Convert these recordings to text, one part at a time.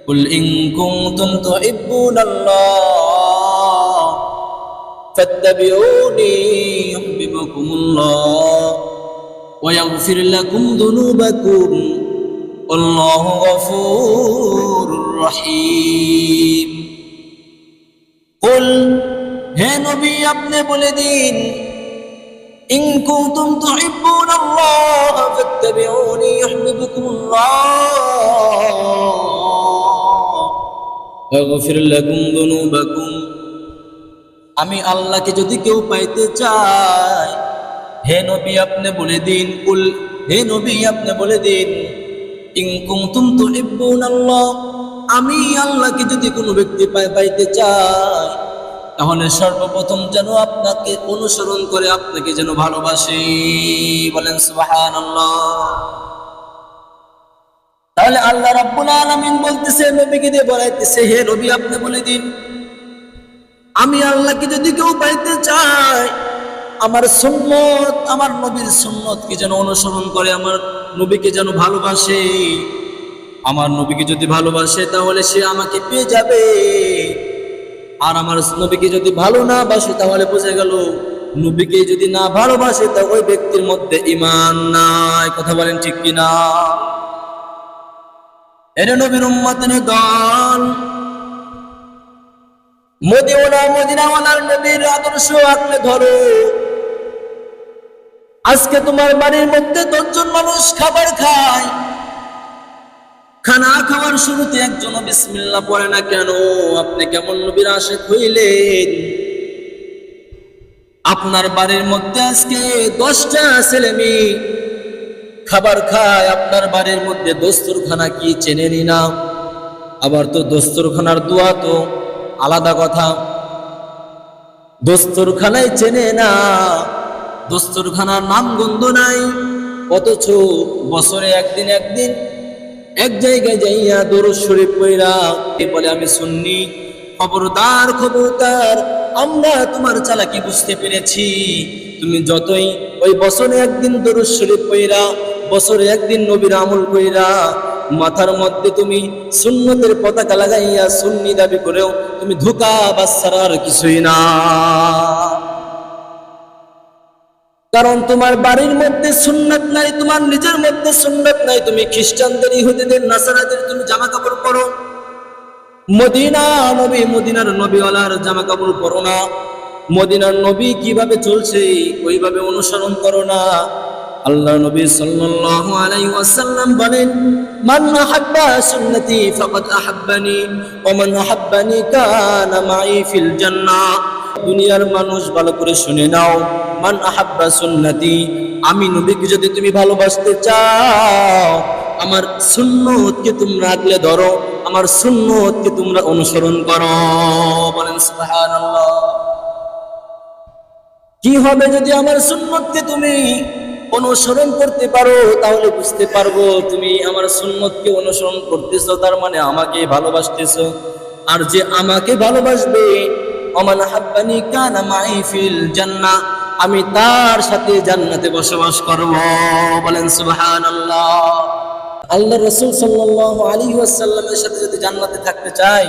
কুল in কুনতুম তুহিব্বুনাল্লাহ ফাত্তাবিউনি ইউহিব্বুকুমুল্লাহ ওয়া ইয়াগফির লাকুম যুনুবাকুম আল্লাহু গফুরুর রহিম। কুল, হে নবী আপনি বলে দিন, ইন কুনতুম তুহিব্বুনাল্লাহ ফাত্তাবিউনি ইউহিব্বুকুমুল্লাহ ওয়া ইয়াগফির লাকুম যুনুবাকুম। আমি আল্লাহকে যদি কেউ পাইতে চায়, হে নবী আপনি বলে দিন, কুল, হে নবী আপনি বলে দিন, ইন কুনতুম তুহিব্বুনাল্লাহ, আমি আল্লাহকে যদি কোনো ব্যক্তি পাইতে চায়, তাহলে সর্বপ্রথম যেন আপনাকে অনুসরণ করে আপনাকে যেন ভালোবাসে। বলেন সুবহানাল্লাহ। তাহলে আল্লাহ রাব্বুল আলামিন বলতেছে, নবীকে দিয়ে বলাইতেছে, হে নবী আপনি বলে দিন, আমি আল্লাহকে যদি কেউ পাইতে চায়, আমার সুন্নত, আমার নবীর সুন্নতকে যেন অনুসরণ করে, আমার নবীকে যেন ভালোবাসে। আমার নবীকে যদি ভালোবাসে তাহলে সে আমাকে পেয়ে যাবে। আর আমার নবীকে যদি ভালো না বাসে তাহলে বোঝা গেল নবীকে যদি না ভালোবাসে তা ওই ব্যক্তির মধ্যে ঈমান নাই। কথা বলেন ঠিক কিনা? এর নবীর উম্মতের দল মদিনাওয়ালার নবীর আদর্শ আঁকড়ে ধরো। আজকে তোমার বাড়ির মধ্যে 10 জন মানুষ খাবার খায়, খানা খাওয়ার শুরুতে একজন বিসমিল্লাহ পড়ে না কেন? আপনি কেমন নবীর আশিক হইলেন? আপনার বাড়ির মধ্যে আজকে 10টা ছেলে মেয়ে খাবার খায়, আপনার বাড়ির মধ্যে দস্তরখানা কি চেনেনি না? আবার তো দস্তরখানার দোয়া তো আলাদা কথা, দস্তরখানায় চেনে না, দস্তরখানার নাম গন্ধ নাই, অথচ বছরে একদিন এক জায়গায় যাইয়া দরুদ শরীফ পড়া বলে আমি সুন্নি। খবরদার খবরদার, আমরা তোমার চালাকি বুঝতে পেরেছি। তুমি যতই ওই বছরে একদিন দরুদ শরীফ পড়া, বছরে একদিন নবীর আমল কইরা, মাথার মধ্যে তুমি সুন্নতের পতাকা লাগাইয়া সুন্নি দাবি করেও তুমি ধোঁকা বাচ্চারা আর কিছুই না। কারণ তোমার বাড়ির মধ্যে সুন্নাত নাই, তোমার নিজের মধ্যে সুন্নাত নাই। তুমি খ্রিস্টানদের, ইহুদিদের, নাসারাদের তুমি জামা কাপড় পরো, মদিনার নবীওয়ালার জামা কাপড় পরো না। মদিনার নবী কিভাবে চলছে ওইভাবে অনুসরণ করো না। আল্লাহ নবী সাল্লাল্লাহু আলাইহি ওয়াসাল্লাম বলেন, মান আহাব্বা সুন্নতি ফাকাদ আহাব্বানি ওয়া মান আহাব্বানি কানা মাই ফিল জান্নাহ। দুনিয়ার মানুষ ভালো করে শুনে নাও, মান আহাব্বা সুন্নতি, আমি নবীকে যদি তুমি ভালোবাসতে চাও, আমার সুন্নতকে তোমরা আগলে ধরো, আমার সুন্নতকে তোমরা অনুসরণ করো। বলেন সুবহানাল্লাহ। কি হবে যদি আমার সুন্নতকে তুমি অনুসরণ করতে পারো? তাহলে বুঝতে পারবো তুমি আমার সুন্নতকে অনুসরণ করতেছো, তার মানে আমাকে ভালোবাসতেছো। আর যে আমাকে ভালোবাসবে, ওমান হাব্বানি কানা মাই ফিল জান্নাহ, আমি তার সাথে জান্নাতে বসবাস করব। বলেন সুবহানাল্লাহ। আল্লাহ রাসূল সাল্লাল্লাহু আলাইহি ওয়াসাল্লামের সাথে যদি জান্নাতে থাকতে চাই,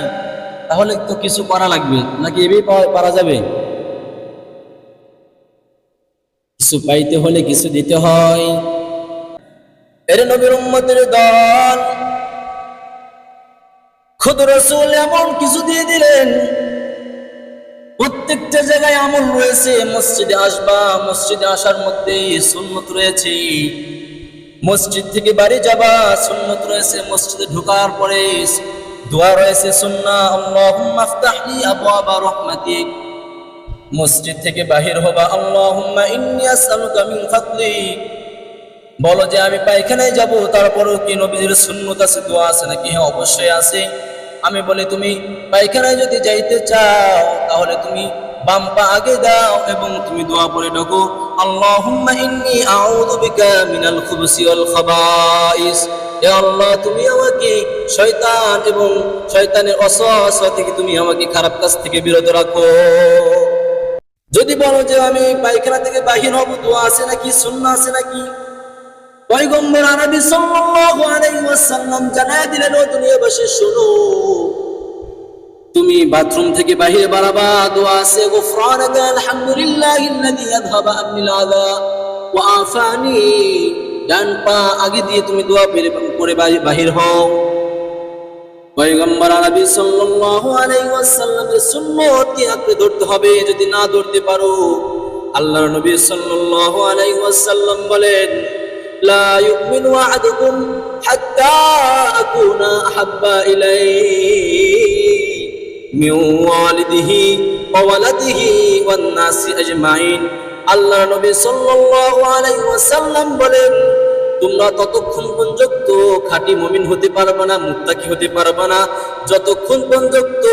তাহলে তো কিছু করা লাগবে, নাকি এভাবেই পারা যাবে? কিছু পাইতে হলে কিছু দিতে হয়। এর নবীর উম্মতের দল খুদ রাসূল এমন কিছু দিয়ে দিলেন, প্রত্যেকটা জায়গায় আমল রয়েছে। মসজিদে আসবা, মসজিদে আসার মধ্যে সুন্নত রয়েছে। মসজিদ থেকে বাড়ি যাবা, সুন্নত রয়েছে। মসজিদে ঢোকার পরে দোয়া রয়েছে সুন্নাহ, আল্লাহুম্মা আফতাহলি আবওয়াবা রাহমাতিক। মসজিদ থেকে বাহির হবা, আল্লাহুম্মা ইন্নী আসআলুকা মিন ফাদলিক। বলো যে আমি পায়খানায় যাব, তারপরেও কি নবীর সুন্নত আছে, দোয়া আছে নাকি? হ্যাঁ, অবশ্যই আছে। আমি বলি তুমি পায়খানায় যদি যাইতে চাও, তাহলে তুমি বাম পা আগে দাও এবং তুমি দোয়া পড়ে ঢোকো, আল্লাহুম্মা ইন্নী আউযু বিকা মিনাল খুবুসি ওয়াল খাবাইস। হে আল্লাহ, তুমি আমাকে শয়তান এবং শয়তানের ওয়াসওয়াসা থেকে তুমি আমাকে খারাপ কাজ থেকে বিরত রাখো। যদি বলো যে আমি পায়খানা থেকে বাহির হব, দোয়া আছে নাকি, সুন্নাহ আছে নাকি? পয়গম্বর আরবি সাল্লাল্লাহু আলাইহি ওয়াসাল্লাম জানায় দিলেন, ও দুনিয়াবাসী শোনো, তুমি বাথরুম থেকে বাইরে বাড়াবা, দোয়া আছে, গুফরানাকা আলহামদুলিল্লাহিল্লাযী আযহাবা আন্নিল আযা ওয়া আফানি। ডান পা আগে দিয়ে তুমি দোয়া পড়ে বাহির হও। পয়গম্বর আরবি সাল্লাল্লাহু আলাইহি ওয়াসাল্লামের সুন্নতকে আঁকড়ে ধরতে হবে। যদি না ধরতে পারো, আল্লাহর নবী সাল্লাল্লাহু আলাইহি ওয়াসাল্লাম বলেন, লা ইউমিনু আহাদুকুম হাত্তা আকুনা আহাব্বা ইলাইহি মিন ওয়ালিদিহি ওয়া ওয়ালাদিহি ওয়ান নাসি আজমাইন। আল্লাহর নবী সাল্লাল্লাহু আলাইহি ওয়াসাল্লাম বলেন, তোমরা ততক্ষণ পর্যন্ত খাঁটি মুমিন হতে পারবে না, মুত্তাকি হতে পারবে না, যতক্ষণ পর্যন্ত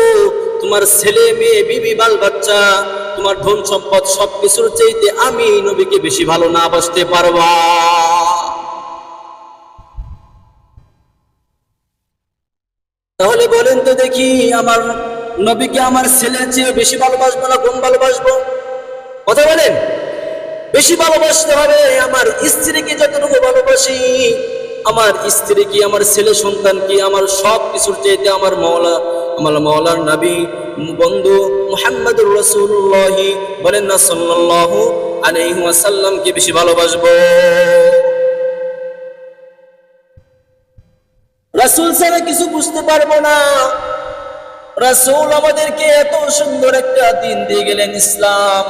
তোমার ছেলে মেয়ে বিবি বাল বাচ্চা তোমার ধন সম্পদ সবকিছুর চাইতে আমি নবীকে বেশি ভালো না বাসতে পারবা। তাহলে বলেন তো দেখি, আমার নবীকে আমার ছেলের চেয়ে বেশি ভালোবাসবো না কম ভালোবাসবো? কথা বলেন। বেশি ভালোবাসতে হবে। আমার স্ত্রীকে যতটুকু ভালোবাসি, আমার স্ত্রী কি, আমার ছেলে সন্তান কি, আমার সব কিছুর চাইতে আমার মওলার নবী বন্ধু মুহাম্মদুর রাসূলুল্লাহ বলেন না সাল্লাল্লাহু আলাইহি ওয়াসাল্লামকে বেশি ভালোবাসবো। রাসূল ছাড়া কিছু বুঝতে পারবো না। রাসূল আমাদেরকে এত সুন্দর একটা দিন দিয়ে গেলেন, ইসলাম।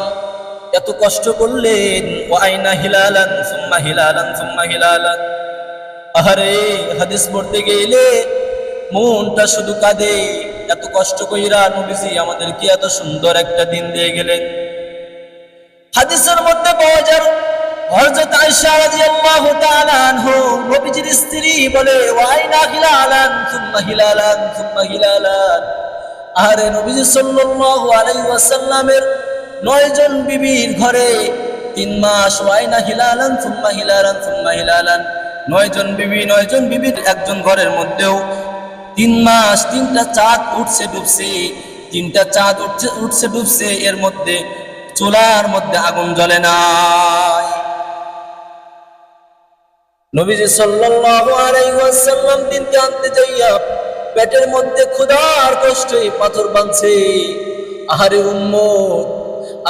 এত কষ্ট করলেন, ওয়াইনা হিলালান সুম্মা হিলালান সুম্মা হিলালান। আরে হাদিস পড়তে গেলে মনটা শুধু কাঁদে। এত কষ্ট কইরা নবীজি আমাদেরকে এত সুন্দর একটা দিন দিয়ে গেলেন। হাদিসের মধ্যে পাওয়া যায়, হযরত আয়েশা রাদিয়াল্লাহু তাআলা আনহা নবীজির স্ত্রী বলে, ওয়াইনা হিলালান সুম্মা হিলালান সুম্মা হিলালান। আরে নবীজি সাল্লাল্লাহু আলাইহি ওয়াসাল্লামের 9 জন বিবির ঘরে 3 মাস, ওয়াইনা হিলালান সুম্মা হিলালান সুম্মা হিলালান। 9 জন বিবির একজন ঘরের মধ্যেও 3 মাস 3টা চাঁদ উঠছে ডুবছে, 3টা চাঁদ উঠছে ডুবছে, এর মধ্যে চুলার মধ্যে আগুন জ্বলে নাই। নবীজি সাল্লাল্লাহু আলাইহি ওয়াসাল্লাম দিনকে আনতে যাইয়া পেটের মধ্যে ক্ষুধার কষ্টে পাথর বাঁধছে। আহারে উম্মত,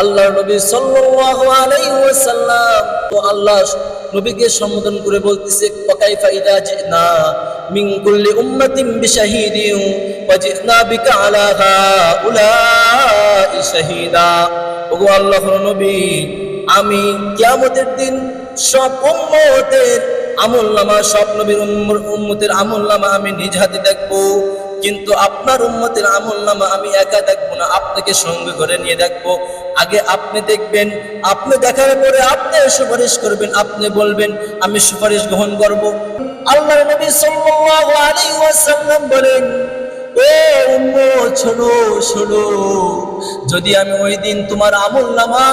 আল্লাহর নবী সাল্লাল্লাহু আলাইহি ওয়াসাল্লাম তো আল্লাহ নবীকে সম্বোধন করে বলতেছে, কাইফা ইদা জিনা মিন কুল্লি উম্মাতিন বিশাহিদিন ওয়া জিনা বিকা আলা হাউলাই শাহীদা। ওগো আল্লাহর নবী, আমি কিয়ামতের দিন সব উম্মতের আমলনামা, সব নবীর উম্মতের আমলনামা আমি নিজ হাতে দেখবো, কিন্তু আপনার উম্মতের আমলনামা আমি একা দেখবো না, আপনাকে সঙ্গে করে নিয়ে দেখবো। আগে আপনি দেখবেন, আপনি দেখার পরে আপনি সুপারিশ করবেন, আপনি বলবেন আমি সুপারিশ গ্রহণ করব। আল্লাহর নবী সাল্লাল্লাহু আলাইহি ওয়াসাল্লাম বলেন, ও উম্মত শোনো শোনো, যদি আমি ওই দিন তোমার আমলনামা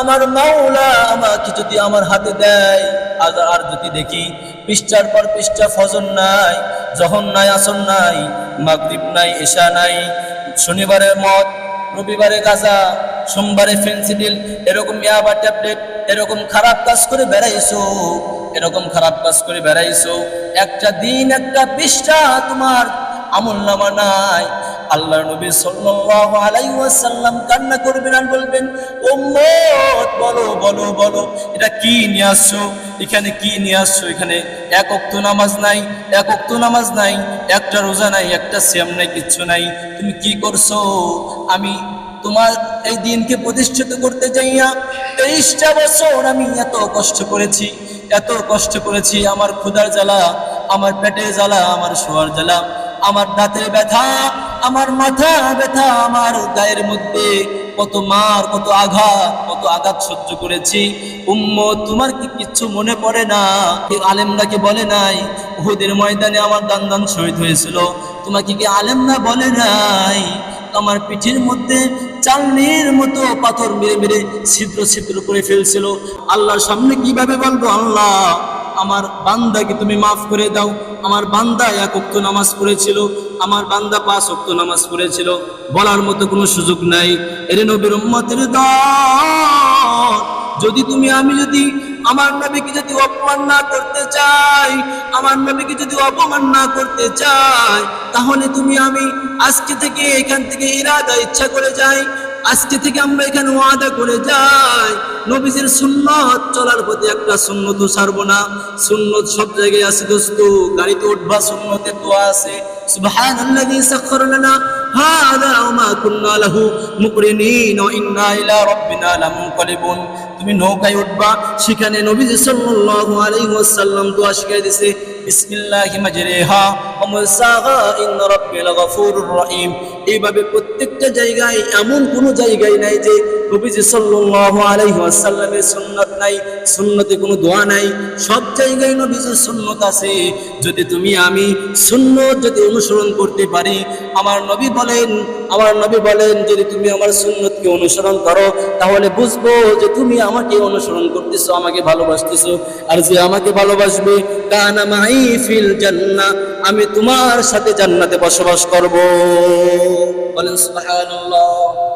আমার মাওলা আমাকে যদি আমার হাতে দেয়, আর যদি দেখি পৃষ্ঠার পর পৃষ্ঠা ফজর নাই, যখন নাই, আসর নাই, মাগরিব নাই, এশা নাই, শনিবারে মদ, রবিবারে গাঁজা, সোমবারে ফেন্সিডিল, এরকম ইয়াবা ট্যাবলেট, এরকম খারাপ কাজ করে বেড়াইছো, এরকম খারাপ কাজ করে বেড়াইছো, একটা দিন একটা পৃষ্ঠা তোমার আমলনামা নাই। আল্লাহর নবী সাল্লাল্লাহু আলাইহি ওয়াসাল্লাম কান্না করবেন আর বলবেন, উম্মত বলো বলো বলো, এটা কি নিয়ে আসছো, এখানে কি নিয়ে আসছো? এখানে এক ওয়াক্ত নামাজ নাই, এক ওয়াক্ত নামাজ নাই, একটা রোজা নাই, একটা সিয়াম নাই, কিচ্ছু নাই, তুমি কি করছো? আমি তোমার এই দিনকে প্রতিষ্ঠিত করতে যাইয়া 23টা বছর আমি এত কষ্ট করেছি, এত কষ্ট করেছি। আমার ক্ষুধার জ্বালা, আমার পেটের জ্বালা, আমার শোয়ার জ্বালা, আমার দাঁতের ব্যথা, আমার মাথা ব্যথা, আমার গায়ের মধ্যে কত মার, কত আঘাত সহ্য করেছি। উম্মত, তোমার কি কিচ্ছু মনে পড়ে না? আলেমরা কি বলে নাই উহুদের ময়দানে আমার দান শহীদ হয়েছিল? তোমাকে কি আলেমরা বলে নাই আমার পিঠের মধ্যে চালনির মতো পাথর মেরে মেরে ছিদ্র ছিদ্র করে ফেলছিল? আল্লাহর সামনে কিভাবে বলবো, আল্লাহ আমার বান্দাকে তুমি মাফ করে দাও, আমার বান্দা 1 ওয়াক্ত নামাজ পড়েছিল, আমার বান্দা 5 ওয়াক্ত নামাজ পড়েছিল, বলার মতো কোনো সুযোগ নাই। এর নবীর উম্মতের দল, যদি আমি যদি আমার নবীকে যদি অপমান না করতে চাই, আমার নবীকে যদি অপমান না করতে চাই, তাহলে তুমি আমি আজকে থেকে এখান থেকে ইরাদা ইচ্ছা করে যাই, আজকে থেকে আমরা এখানে ওয়াদা করে যাই, নবীজির সুন্নত চলার প্রতি একটা সুন্নত ছাড়বো না। সুন্নত সব জায়গায় আছে দোস্ত, গাড়িতে উঠবা সুন্নতের দোয়া আছে, সুবহানাল্লাযী সাখখারা লানা হাযা ওয়া মা কুন্না লাহু মুকরিনিন ওয়া ইন্না ইলা রাব্বিনা লামুনকালিবুন। তুমি নৌকায় উঠবা, সেখানে নবীজি সাল্লাল্লাহু আলাইহি ওয়াসাল্লাম দোয়া শিখিয়ে দিয়েছে, বিসমিল্লাহি মাজরিহা ওয়া মুরসাহা ইন্না রাব্বি লাগফুরুর রহিম। এইভাবে প্রত্যেকটা জায়গায়, এমন কোনো জায়গায় নাই যে নবীজি সাল্লাল্লাহু আলাইহি ওয়াসাল্লামের সুন্নাত নাই, সুন্নতে কোনো দোয়া নাই। সব জায়গায় নবীজির সুন্নত আছে। যদি তুমি আমি সুন্নত যদি অনুসরণ করতে পারি, আমার নবী বলেন যদি তুমি আমার সুন্নতকে অনুসরণ করো, তাহলে বুঝবো যে তুমি আমাকে অনুসরণ করতেছো, আমাকে ভালোবাসতেছো। আর যে আমাকে ভালোবাসবে, কানা মাই ফিল জান্নাহ, আমি তোমার সাথে জান্নাতে বসবাস করব। বলেন সুবহানাল্লাহ।